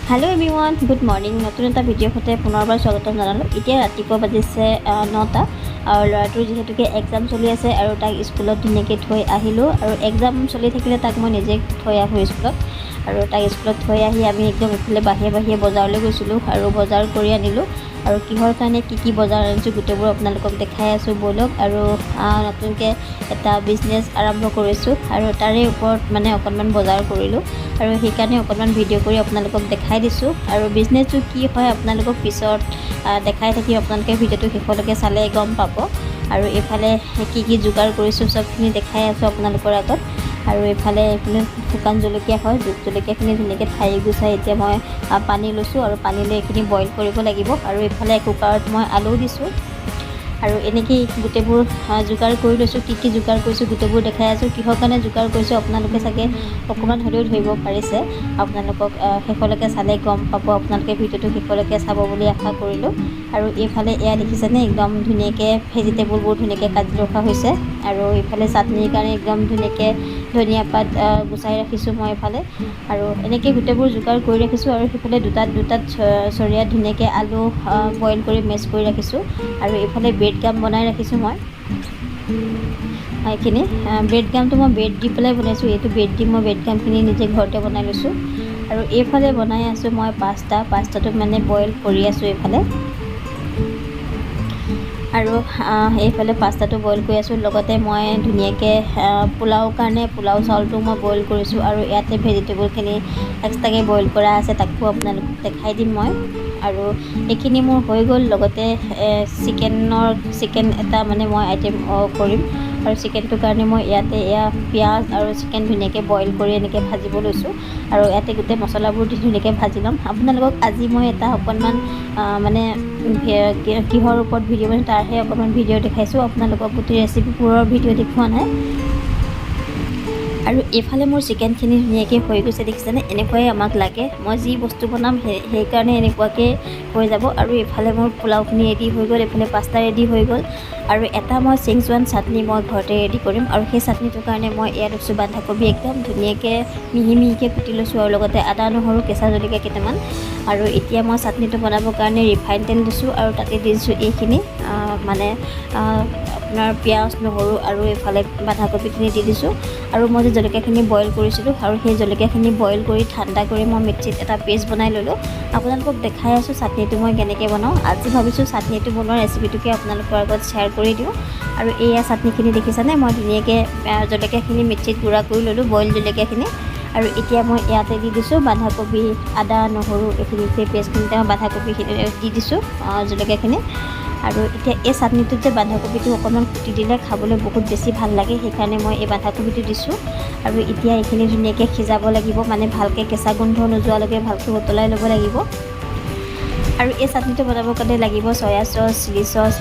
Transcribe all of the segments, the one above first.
Hello everyone good morning नतुन एटा video सहित पुनर्बार स्वागतम जानालो। इतना रातिपुवा बाजिसे 9टा और लड़ाटोर जेहेतुके एग्जाम चलि आछे और ताक स्कुलत धुनियाके थৈ आहिलो और एग्जाम चलि थाकिले ताक मैं निजे थৈ आहु स्कुलत और ताक स्कुलत थৈ आहि आमी एकदम इफाले बाहिरे बाहिरे बजारले गइसिलो और बजार करि आनिलो और किहर कारणे की बजार आनिছো गुटेबोर आपनालोকক देखाइ आछो बोलक और नतुनके एटा बिजनेस आरम्भ करिছো और तारे ऊपर माने अकनमान बजार करिलो और हेकाने अकनमान भिडिओ करि आपनालोকক देखाइ दिसो और बिजनेसটো की হয় आपनालोকক पिছত देखाइ থাকি आपनालोके भिडिओটো हेखলৈকে চালে গম পাব और एफाले की जोगार करिছো सबखिनि देखाइ आछो आपनालोকৰ আগত और एफाले शुकान जलकिया है जलकियाखिनि धुनियाके ठाई गुचाइ এতিয়া मैं पानी लैছোঁ और पानी লৈ এইখিনি बइल কৰিব লাগিব और एफाले कुकाৰত मैं आलू दिছোঁ और एनेके गोटेबोर जोगार कर लैছোঁ की जोगार करिছোঁ गोटेबोर देखाइ आছোঁ किहर कारणे जोगार करिছোঁ आपनालोके चागे अकमान हलेও धरिब पारिছে आपनालोকক हेखলৈকে চালে गम पाब आपनालोके भिडिओটো हेखলৈके चाब বুলি आशा करिलो और एफाले एया देखिছেনে एकदम धुनियाके भेजिटेबलবোৰ धुनियाके काटि रखा হৈছে और एफाले चाटनिर कारणे एकदम धुनियाके धनिया पात गुचाइ राखिছোঁ मैं एफाले और एनेके गोटेबोर जोगार कर राखिছোঁ और हेफाले दुटात चरिया धुनियाके आलू बइल कर मेश कर राखिছোঁ और एफाले ब्रेड गाम बनाई राखिছোঁ मैं এইখিনি ब्रेड गामটো मैं ब्रेड দি পেলাই বনাইছোঁ এইটো ब्रेड দি मैं ब्रेड गामখিনি নিজে ঘৰতে বনাই লৈছোঁ और এইফালে বনাই আছোঁ মই পাস্তাটো মানে বইল কৰি আছোঁ এইফালে और এইফালে পাস্তাটো বইল কৰি আছোঁ লগতে মই ধুনিয়াকে পোলাও কাৰণে পোলাও চাউলটো মই বইল কৰিছোঁ আৰু ইয়াতে ভেজিটেবলখিনি এক্সট্ৰাকে বইল কৰা আছে তাকো আপোনালোকক দেখাই দিম মই और এইখিনি মোৰ হৈ গ'ল লগতে চিকেন এটা মানে মই আইটেম কৰিম और चिकेनটোৰ কাৰণে মই ইয়াতে পিয়াজ আৰু চিকেন ধুনিয়াকে বইল কৰি এনেকৈ ভাজিব লৈছোঁ আৰু ইয়াতে গোটেই মছলাবোৰ দি ধুনিয়াকে ভাজি ল'ম আপোনালোকক আজি মই এটা অকণমান মানে কিহৰ ওপৰত ভিডিঅ' মানে তাৰহে অকণমান ভিডিঅ' দেখাইছোঁ আপোনালোকক গোটেই ৰেচিপিবোৰৰ ভিডিঅ' দেখুওৱা নাই और एफाले मोर चिकेनखिनि धुनियाके হৈ গৈছে দেখিছেনে এনেকুৱাই আমাক লাগে মই যি বস্তু বনাম সেই কাৰণে এনেকুৱাকে হৈ যাব और एफाले मोर পোলাওখিনি ৰেডি হৈ গ'ল एफाले পাস্তা ৰেডি হৈ গ'ল और এটা মই সিংচৱান চাটনি মই ঘৰতে ৰেডি কৰিম और সেই চাটনিটোৰ কাৰণে মই এয়া লৈছোঁ বন্ধাকবি একদম ধুনিয়াকে মিহিকে কুটি লৈছোঁ और লগতে আদা নহৰু কেঁচা জলকীয়া কেইটামান और এতিয়া মই চাটনিটো বনাবৰ কাৰণে ৰিফাইন তেল দিছোঁ और তাতে দিছোঁ এইখিনি মানে আপোনাৰ পিয়াজ নহৰু আৰু এফালে বন্ধাকবিখিনি দি দিছোঁ और मैं जो जलकियाखिनि बइल करिছিলোঁ और সেই जलकियाखिनि बइल কৰি ঠাণ্ডা কৰি মই মিক্সিত এটা পেষ্ট বনাই ললোঁ আপোনালোকক দেখাই আছোঁ চাটনিটো মই কেনেকৈ বনাওঁ আজি ভাবিছোঁ চাটনিটো বনোৱাৰ ৰেচিপিটোকে আপোনালোকৰ আগত শ্বেয়াৰ কৰি দিওঁ और এয়া চাটনিখিনি দেখিছেনে মই ধুনিয়াকৈ জলকিয়াখিনি মিক্সিত গুড়া কৰি ললোঁ বইল জলকিয়াখিনি और এতিয়া মই ইয়াতে দি দিছোঁ বন্ধাকবি আদা নহৰু এইখিনি পেষ্টখিনিতে মই বন্ধাকবিখিনি দি দিছোঁ জলকিয়াখিনি और इतना ये चाटनिटोत जो बंधाकबिটো অকণমান কুটি দিলে খাবলৈ बहुत বেছি ভাল লাগে সেইকাৰণে মই এই বন্ধাকবিটো দিছোঁ আৰু এতিয়া এইখিনি ধুনিয়াকৈ সিজাব লাগিব মানে ভালকৈ কেঁচা গোন্ধ নোযোৱালৈকে ভালকৈ উতলাই ল'ব লাগিব और ये चाटनिটো বনাবৰ কাৰণে লাগিব সয়া সস চিলি সস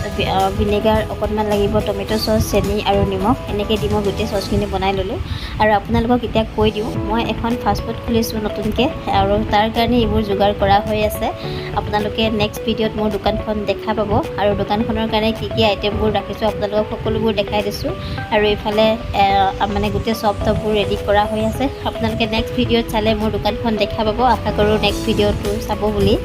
ভিনেগাৰ অকণমান লাগিব টমেটো সস চেনি আৰু নিমখ এনেকৈ দি মই গোটেই সসখিনি বনাই ল'লোঁ আৰু আপোনালোকক এতিয়া কৈ দিওঁ মই এখন ফাষ্টফুড খুলিছোঁ নতুনকৈ আৰু তাৰ কাৰণে এইবোৰ যোগাৰ কৰা হৈ আছে আপোনালোকে নেক্সট ভিডিঅ'ত মোৰ দোকানখন দেখা পাব আৰু দোকানখনৰ কাৰণে কি আইটেমবোৰ ৰাখিছোঁ আপোনালোকক সকলোবোৰ দেখাই দিছোঁ আৰু এইফালে মানে গোটেই চববোৰ ৰেডি কৰা হৈ আছে আপোনালোকে নেক্সট ভিডিঅ'ত চালে মোৰ দোকানখন দেখা পাব আশা কৰোঁ নেক্সট ভিডিঅ'টো চাব বুলি